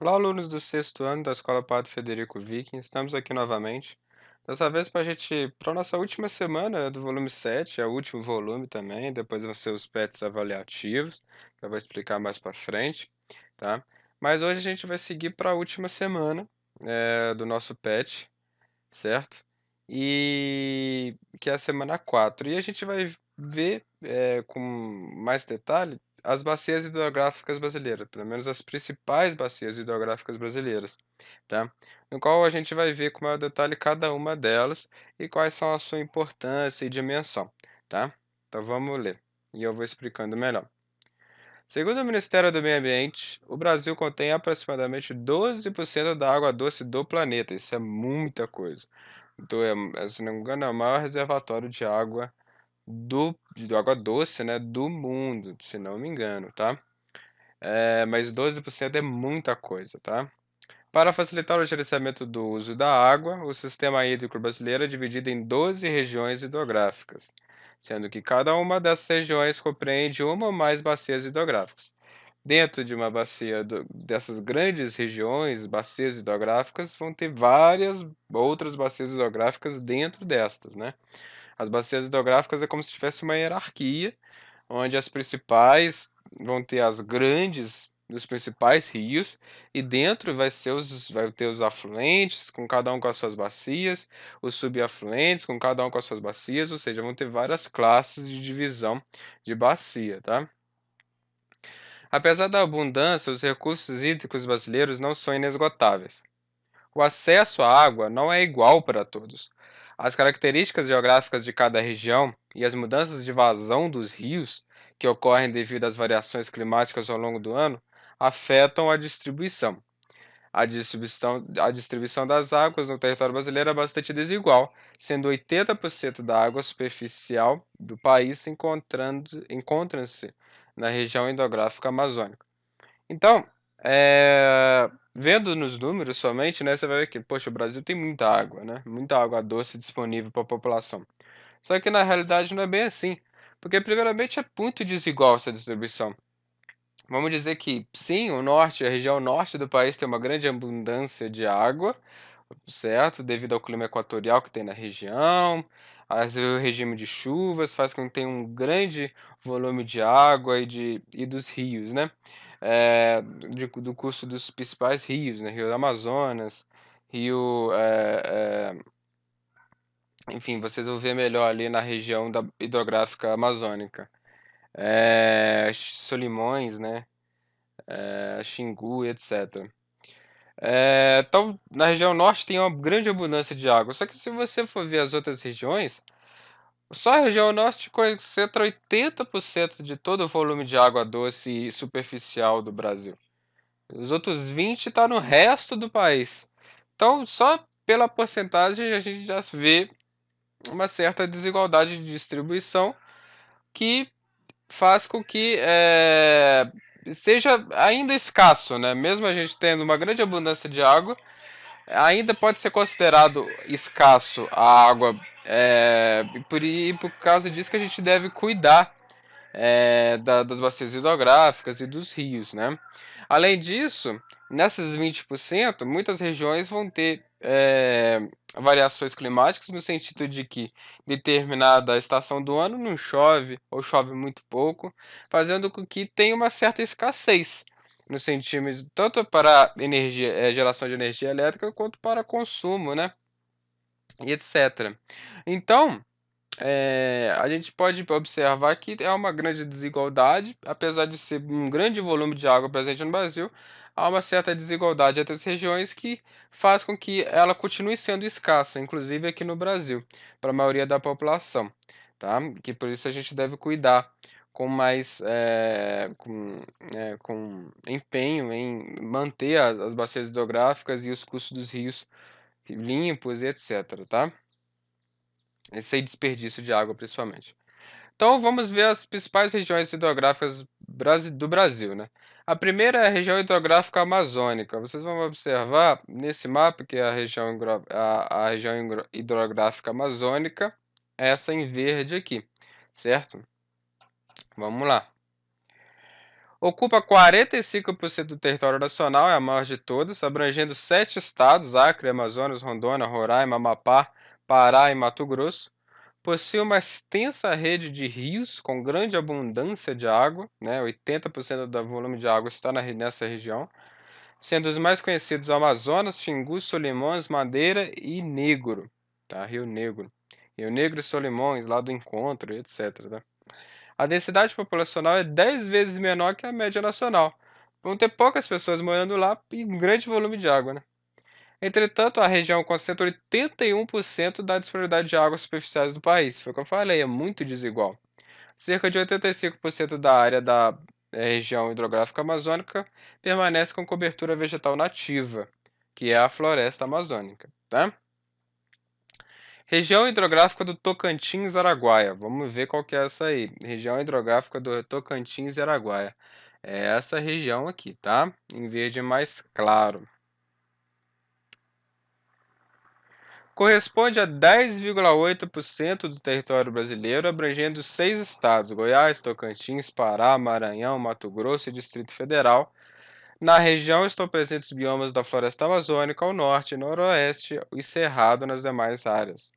Olá, alunos do sexto ano da Escola Padre Federico Viking, estamos aqui novamente. Dessa vez para a nossa última semana do volume 7, é o último volume também, depois vão ser os PETs avaliativos, que eu vou explicar mais para frente, tá? Mas hoje a gente vai seguir para a última semana do nosso PET, certo? E que é a semana 4. E a gente vai ver com mais detalhe as bacias hidrográficas brasileiras, pelo menos as principais bacias hidrográficas brasileiras, tá? No qual a gente vai ver com maior detalhe cada uma delas e quais são a sua importância e dimensão, tá? Então vamos ler e eu vou explicando melhor. Segundo o Ministério do Meio Ambiente, o Brasil contém aproximadamente 12% da água doce do planeta. Isso é muita coisa. Então, se não me engano, é o maior reservatório de água doce, né, do mundo, se não me engano, tá? Mas 12% é muita coisa, tá? Para facilitar o gerenciamento do uso da água, o sistema hídrico brasileiro é dividido em 12 regiões hidrográficas, sendo que cada uma dessas regiões compreende uma ou mais bacias hidrográficas. Dentro de uma dessas grandes regiões, bacias hidrográficas, vão ter várias outras bacias hidrográficas dentro destas, né? As bacias hidrográficas é como se tivesse uma hierarquia, onde as principais vão ter os principais rios, e dentro vai ter os afluentes, com cada um com as suas bacias, os subafluentes, com cada um com as suas bacias, ou seja, vão ter várias classes de divisão de bacia, tá? Apesar da abundância, os recursos hídricos brasileiros não são inesgotáveis. O acesso à água não é igual para todos. As características geográficas de cada região e as mudanças de vazão dos rios, que ocorrem devido às variações climáticas ao longo do ano, afetam a distribuição. A distribuição das águas no território brasileiro é bastante desigual, sendo 80% da água superficial do país encontra-se na região hidrográfica amazônica. Então, vendo nos números somente, né, você vai ver que, poxa, o Brasil tem muita água, né? Muita água doce disponível para a população. Só que na realidade não é bem assim, porque primeiramente é muito desigual essa distribuição. Vamos dizer que sim, a região norte do país tem uma grande abundância de água, certo? Devido ao clima equatorial que tem na região, o regime de chuvas faz com que tenha um grande volume de água e dos rios, né? Do curso dos principais rios, né? Rio Amazonas, Rio, enfim, vocês vão ver melhor ali na região da hidrográfica amazônica. Solimões, né? Xingu, etc. Então, na região norte tem uma grande abundância de água. Só que se você for ver as outras regiões, só a região norte concentra 80% de todo o volume de água doce e superficial do Brasil. Os outros 20 está no resto do país. Então, só pela porcentagem a gente já vê uma certa desigualdade de distribuição que faz com que seja ainda escasso, né? Mesmo a gente tendo uma grande abundância de água, ainda pode ser considerado escasso a água. Por causa disso que a gente deve cuidar das bacias hidrográficas e dos rios, né? Além disso, nessas 20%, muitas regiões vão ter variações climáticas no sentido de que determinada estação do ano não chove ou chove muito pouco, fazendo com que tenha uma certa escassez no sentido tanto para geração de energia elétrica quanto para consumo, né? E etc. Então, a gente pode observar que é uma grande desigualdade, apesar de ser um grande volume de água presente no Brasil, há uma certa desigualdade entre as regiões que faz com que ela continue sendo escassa, inclusive aqui no Brasil, para a maioria da população, tá? Que por isso a gente deve cuidar com mais com empenho em manter as bacias hidrográficas e os cursos dos rios limpos e etc, tá? Sem desperdício de água, principalmente. Então vamos ver as principais regiões hidrográficas do Brasil, né? A primeira é a região hidrográfica amazônica. Vocês vão observar nesse mapa que a região hidrográfica amazônica é essa em verde aqui, certo? Vamos lá. Ocupa 45% do território nacional, é a maior de todas, abrangendo 7 estados: Acre, Amazonas, Rondônia, Roraima, Amapá, Pará e Mato Grosso. Possui uma extensa rede de rios com grande abundância de água, né? 80% do volume de água está nessa região, sendo os mais conhecidos o Amazonas, Xingu, Solimões, Madeira e Negro, tá? Rio Negro. Rio Negro e Solimões, lá do encontro, etc. Tá? A densidade populacional é 10 vezes menor que a média nacional. Vão ter poucas pessoas morando lá e um grande volume de água, né? Entretanto, a região concentra 81% da disponibilidade de águas superficiais do país. Foi o que eu falei, é muito desigual. Cerca de 85% da área da região hidrográfica amazônica permanece com cobertura vegetal nativa, que é a floresta amazônica, tá? Região hidrográfica do Tocantins-Araguaia. Vamos ver qual que é essa aí. Região hidrográfica do Tocantins e Araguaia. É essa região aqui, tá? Em verde mais claro. Corresponde a 10,8% do território brasileiro, abrangendo 6 estados: Goiás, Tocantins, Pará, Maranhão, Mato Grosso e Distrito Federal. Na região estão presentes biomas da floresta amazônica ao norte e noroeste e cerrado nas demais áreas.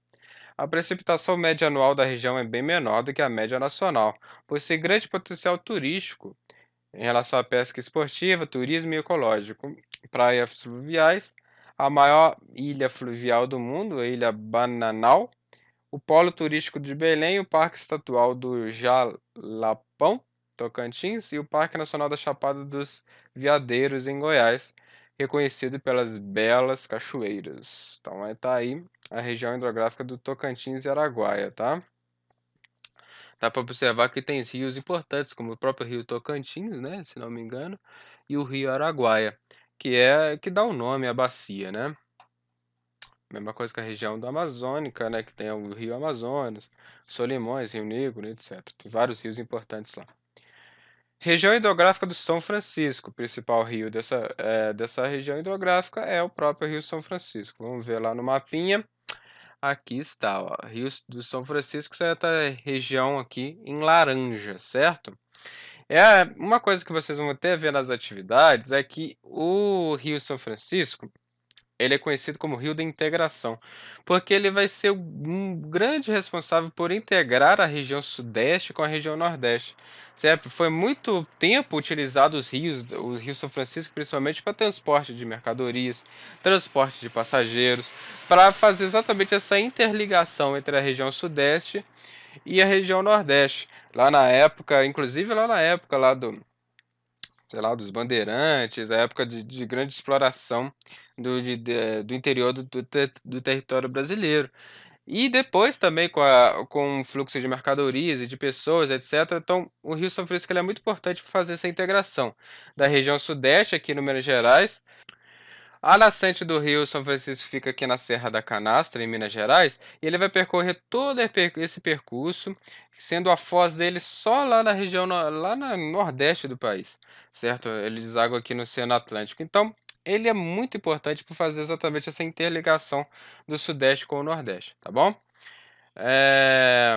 A precipitação média anual da região é bem menor do que a média nacional, possui grande potencial turístico em relação à pesca esportiva, turismo e ecológico. Praias fluviais, a maior ilha fluvial do mundo, a Ilha Bananal, o polo turístico de Belém, o Parque Estadual do Jalapão, Tocantins, e o Parque Nacional da Chapada dos Veadeiros, em Goiás, reconhecido pelas belas cachoeiras. Então, tá aí a região hidrográfica do Tocantins e Araguaia, tá? Dá para observar que tem rios importantes, como o próprio rio Tocantins, né, se não me engano, e o rio Araguaia, que dá o nome à bacia, né? Mesma coisa que a região da Amazônica, né, que tem o rio Amazonas, Solimões, Rio Negro, etc. Tem vários rios importantes lá. Região hidrográfica do São Francisco, o principal rio dessa região hidrográfica é o próprio Rio São Francisco. Vamos ver lá no mapinha. Aqui está, ó, Rio do São Francisco, essa região aqui em laranja, certo? Uma coisa que vocês vão ter a ver nas atividades é que o Rio São Francisco, ele é conhecido como Rio da Integração, porque ele vai ser um grande responsável por integrar a região Sudeste com a região Nordeste. Certo? Foi muito tempo utilizado o Rio São Francisco, principalmente para transporte de mercadorias, transporte de passageiros, para fazer exatamente essa interligação entre a região Sudeste e a região Nordeste. Lá na época, inclusive lá na época lá sei lá, dos bandeirantes, a época de grande exploração do interior do território brasileiro. E depois também com o fluxo de mercadorias e de pessoas, etc. Então, o Rio São Francisco ele é muito importante para fazer essa integração da região sudeste, aqui no Minas Gerais. A nascente do rio São Francisco fica aqui na Serra da Canastra, em Minas Gerais, e ele vai percorrer todo esse percurso, sendo a foz dele só lá na região, lá no nordeste do país, certo? Ele deságua aqui no Oceano Atlântico. Então, ele é muito importante para fazer exatamente essa interligação do Sudeste com o Nordeste, tá bom? É,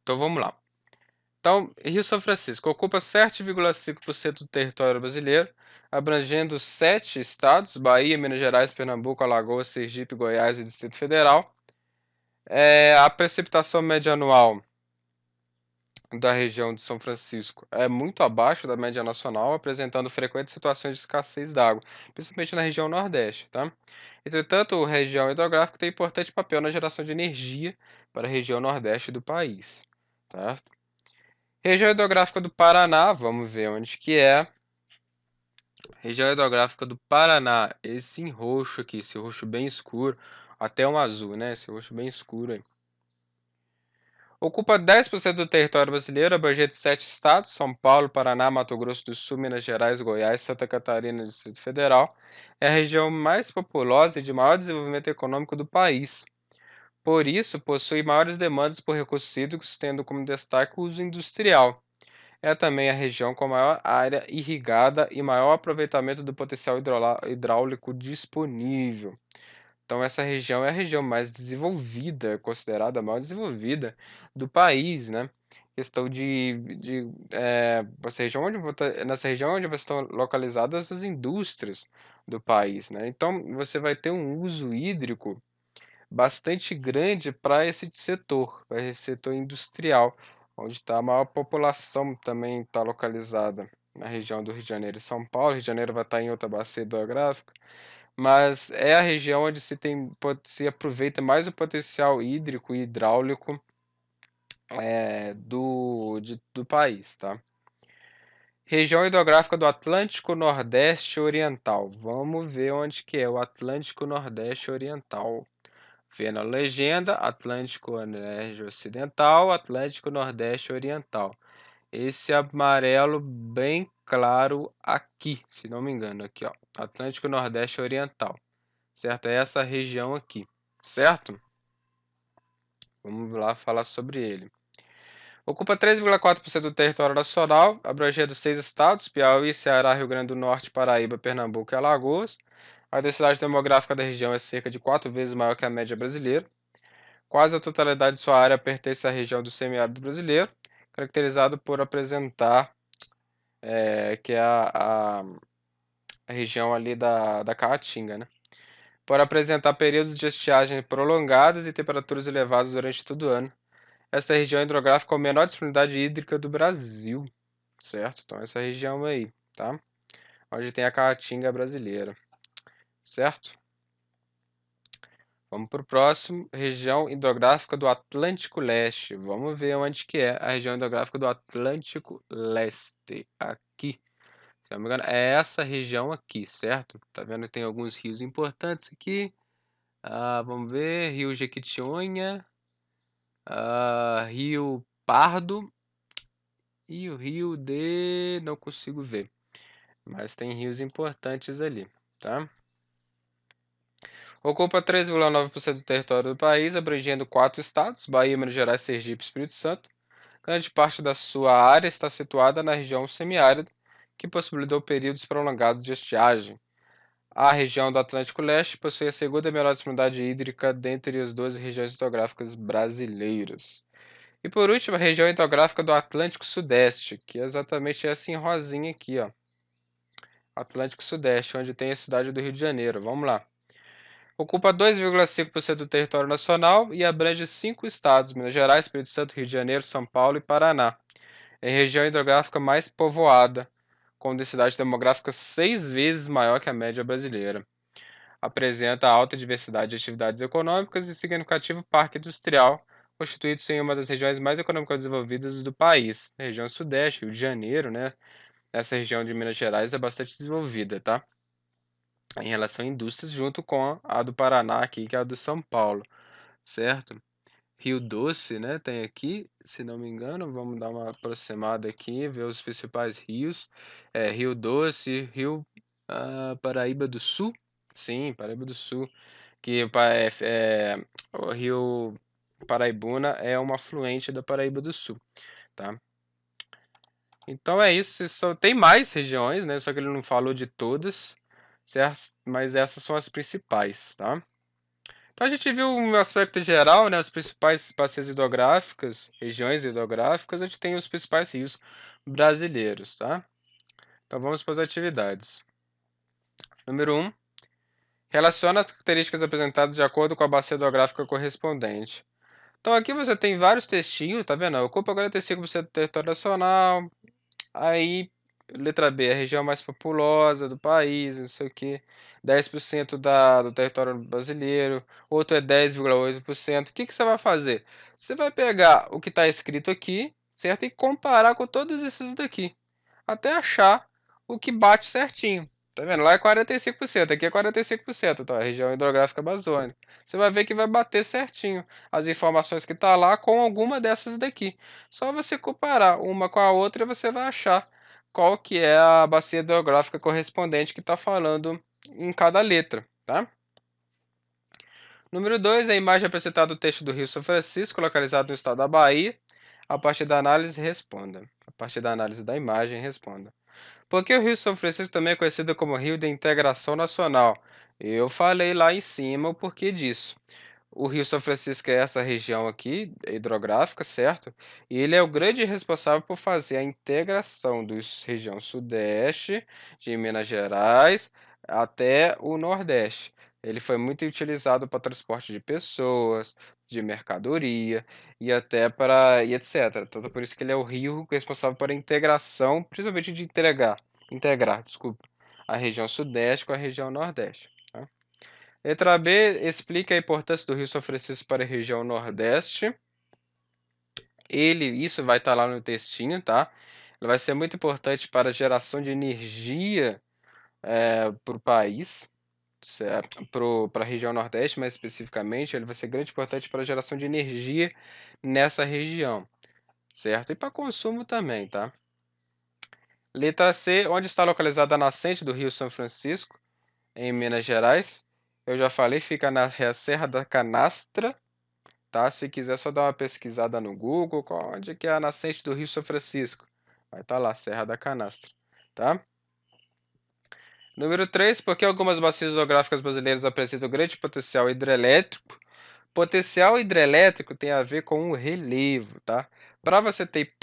Então, vamos lá. Então, Rio São Francisco ocupa 7,5% do território brasileiro, abrangendo 7 estados: Bahia, Minas Gerais, Pernambuco, Alagoas, Sergipe, Goiás e Distrito Federal. A precipitação média anual da região de São Francisco é muito abaixo da média nacional, apresentando frequentes situações de escassez d'água, principalmente na região Nordeste. Tá? Entretanto, a região hidrográfica tem importante papel na geração de energia para a região Nordeste do país. Tá? Região hidrográfica do Paraná, vamos ver onde que é. Região hidrográfica do Paraná, esse em roxo aqui, esse roxo bem escuro, até um azul, né? Esse roxo bem escuro aí. Ocupa 10% do território brasileiro, abrangendo 7 estados: São Paulo, Paraná, Mato Grosso do Sul, Minas Gerais, Goiás, Santa Catarina e Distrito Federal. É a região mais populosa e de maior desenvolvimento econômico do país. Por isso, possui maiores demandas por recursos hídricos, tendo como destaque o uso industrial. É também a região com maior área irrigada e maior aproveitamento do potencial hidráulico disponível. Então, essa região é a região mais desenvolvida, considerada a maior desenvolvida do país, né? questão nessa região onde estão localizadas as indústrias do país, né? Então você vai ter um uso hídrico bastante grande para esse setor industrial, onde está a maior população também está localizada na região do Rio de Janeiro e São Paulo. Rio de Janeiro vai estar em outra bacia hidrográfica, mas é a região onde se aproveita mais o potencial hídrico e hidráulico do país, tá? Região hidrográfica do Atlântico Nordeste Oriental. Vamos ver onde que é o Atlântico Nordeste Oriental. Vê na legenda, Atlântico Nordeste Ocidental, Atlântico Nordeste Oriental. Esse amarelo bem claro aqui, se não me engano, aqui ó, Atlântico Nordeste Oriental, certo? É essa região aqui, certo? Vamos lá falar sobre ele. Ocupa 3,4% do território nacional, abrangendo 6 estados, Piauí, Ceará, Rio Grande do Norte, Paraíba, Pernambuco e Alagoas. A densidade demográfica da região é cerca de 4 vezes maior que a média brasileira. Quase a totalidade de sua área pertence à região do semiárido brasileiro, caracterizado por apresentar, que é a região ali da Caatinga, né? Por apresentar períodos de estiagem prolongadas e temperaturas elevadas durante todo o ano. Essa região hidrográfica é a menor disponibilidade hídrica do Brasil, certo? Então essa região aí, tá? Onde tem a Caatinga brasileira, certo? Vamos para o próximo, região hidrográfica do Atlântico Leste. Vamos ver onde que é a região hidrográfica do Atlântico Leste. Aqui, se não me engano, é essa região aqui, certo? Tá vendo que tem alguns rios importantes aqui. Vamos ver, Rio Jequitinhonha, Rio Pardo e o Rio de... não consigo ver. Mas tem rios importantes ali, tá? Ocupa 3,9% do território do país, abrangendo 4 estados, Bahia, Minas Gerais, Sergipe e Espírito Santo. Grande parte da sua área está situada na região semiárida, que possibilitou períodos prolongados de estiagem. A região do Atlântico Leste possui a segunda melhor disponibilidade hídrica dentre as 12 regiões hidrográficas brasileiras. E por último, a região hidrográfica do Atlântico Sudeste, que é exatamente essa em rosinha aqui, ó. Atlântico Sudeste, onde tem a cidade do Rio de Janeiro. Vamos lá. Ocupa 2,5% do território nacional e abrange 5 estados: Minas Gerais, Espírito Santo, Rio de Janeiro, São Paulo e Paraná. É a região hidrográfica mais povoada, com densidade demográfica 6 vezes maior que a média brasileira. Apresenta alta diversidade de atividades econômicas e significativo parque industrial, constituído-se em uma das regiões mais economicamente desenvolvidas do país. A região Sudeste, Rio de Janeiro, né? Essa região de Minas Gerais é bastante desenvolvida, tá? Em relação a indústrias, junto com a do Paraná aqui, que é a do São Paulo, certo? Rio Doce, né? Tem aqui, se não me engano, vamos dar uma aproximada aqui, ver os principais rios. Rio Doce, Rio Paraíba do Sul, sim, Paraíba do Sul, que o Rio Paraibuna é uma afluente da Paraíba do Sul, tá? Então é isso, tem mais regiões, né? Só que ele não falou de todas, certo? Mas essas são as principais, tá? Então a gente viu um aspecto geral, né? As principais bacias hidrográficas, regiões hidrográficas, a gente tem os principais rios brasileiros, tá? Então vamos para as atividades. Número 1. Relaciona as características apresentadas de acordo com a bacia hidrográfica correspondente. Então aqui você tem vários textinhos, tá vendo? Ocupa 45% do território nacional. Aí, letra B, a região mais populosa do país, não sei o que. 10% do território brasileiro, outro é 10,8%. O que que você vai fazer? Você vai pegar o que está escrito aqui, certo? E comparar com todos esses daqui, até achar o que bate certinho. Tá vendo? Lá é 45%, aqui é 45%, tá? A região hidrográfica amazônica. Você vai ver que vai bater certinho as informações que tá lá com alguma dessas daqui. Só você comparar uma com a outra e você vai achar qual que é a bacia hidrográfica correspondente que está falando em cada letra, tá? Número 2, a imagem apresentada do texto do Rio São Francisco, localizado no estado da Bahia. A partir da análise, responda. A partir da análise da imagem, responda. Por que o Rio São Francisco também é conhecido como Rio da Integração Nacional? Eu falei lá em cima o porquê disso. O Rio São Francisco é essa região aqui, hidrográfica, certo? E ele é o grande responsável por fazer a integração dos região sudeste de Minas Gerais até o nordeste. Ele foi muito utilizado para transporte de pessoas, de mercadoria e até para e etc. Tanto por isso que ele é o rio responsável por a integração, principalmente de integrar, desculpa, a região sudeste com a região nordeste. Tá? Letra B explica a importância do Rio São Francisco para a região Nordeste. Isso vai estar lá no textinho, tá? Ele vai ser muito importante para a geração de energia para o país, para a região Nordeste, mais especificamente. Ele vai ser grande importante para a geração de energia nessa região, certo? E para consumo também, tá? Letra C, onde está localizada a nascente do Rio São Francisco, em Minas Gerais. Eu já falei, fica na Serra da Canastra, tá? Se quiser só dar uma pesquisada no Google, onde que é a nascente do Rio São Francisco. Vai estar lá, Serra da Canastra, tá? Número 3, porque algumas bacias hidrográficas brasileiras apresentam grande potencial hidrelétrico. Potencial hidrelétrico tem a ver com o relevo, tá? Para você ter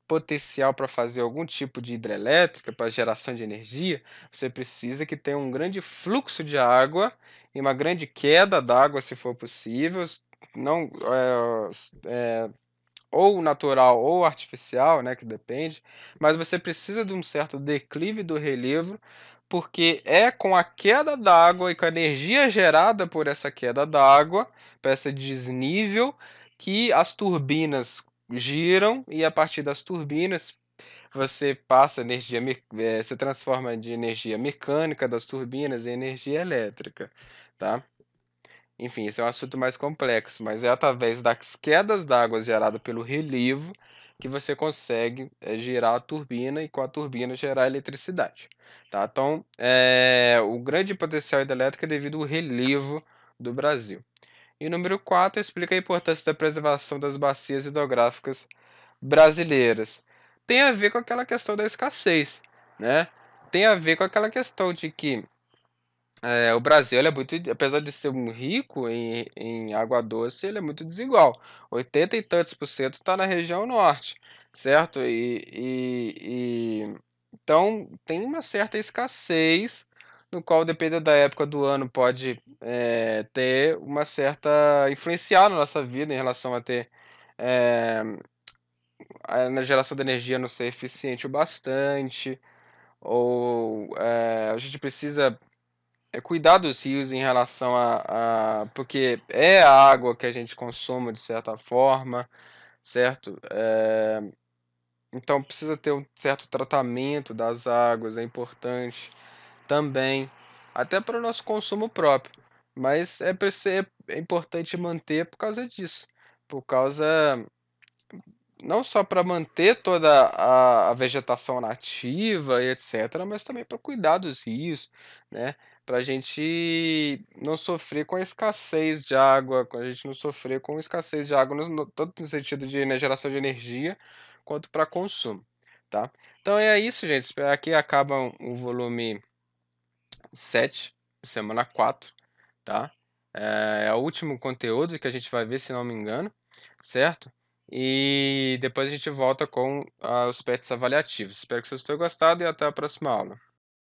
potencial para fazer algum tipo de hidrelétrica, para geração de energia, você precisa que tenha um grande fluxo de água e uma grande queda d'água, se for possível, não, ou natural ou artificial, né, que depende, mas você precisa de um certo declive do relevo, porque é com a queda d'água e com a energia gerada por essa queda d'água, para esse desnível, que as turbinas giram e a partir das turbinas você passa energia, se transforma de energia mecânica das turbinas em energia elétrica, tá? Enfim, esse é um assunto mais complexo, mas é através das quedas d'água geradas pelo relevo que você consegue girar a turbina e com a turbina gerar eletricidade. Tá? Então, o grande potencial hidrelétrico é devido ao relevo do Brasil. E número 4 explica a importância da preservação das bacias hidrográficas brasileiras. Tem a ver com aquela questão da escassez, né? Tem a ver com aquela questão de que o Brasil, ele é muito, apesar de ser um rico em água doce, ele é muito desigual. 80 e tantos por cento está na região norte, certo? Então tem uma certa escassez, no qual, dependendo da época do ano, pode ter uma certa influenciar na nossa vida em relação a ter é, na geração de energia não ser eficiente o bastante, ou a gente precisa cuidar dos rios em relação porque é a água que a gente consome de certa forma, certo? Então precisa ter um certo tratamento das águas, é importante também, até para o nosso consumo próprio. Mas é importante manter por causa disso, por causa não só para manter toda a vegetação nativa e etc., mas também para cuidar dos rios, né? Para a gente não sofrer com a escassez de água, para a gente não sofrer com escassez de água, tanto no sentido de geração de energia, quanto para consumo, tá? Então é isso, gente. Aqui acaba o volume 7, semana 4, tá? É o último conteúdo que a gente vai ver, se não me engano, certo? E depois a gente volta com os PETs avaliativos. Espero que vocês tenham gostado e até a próxima aula.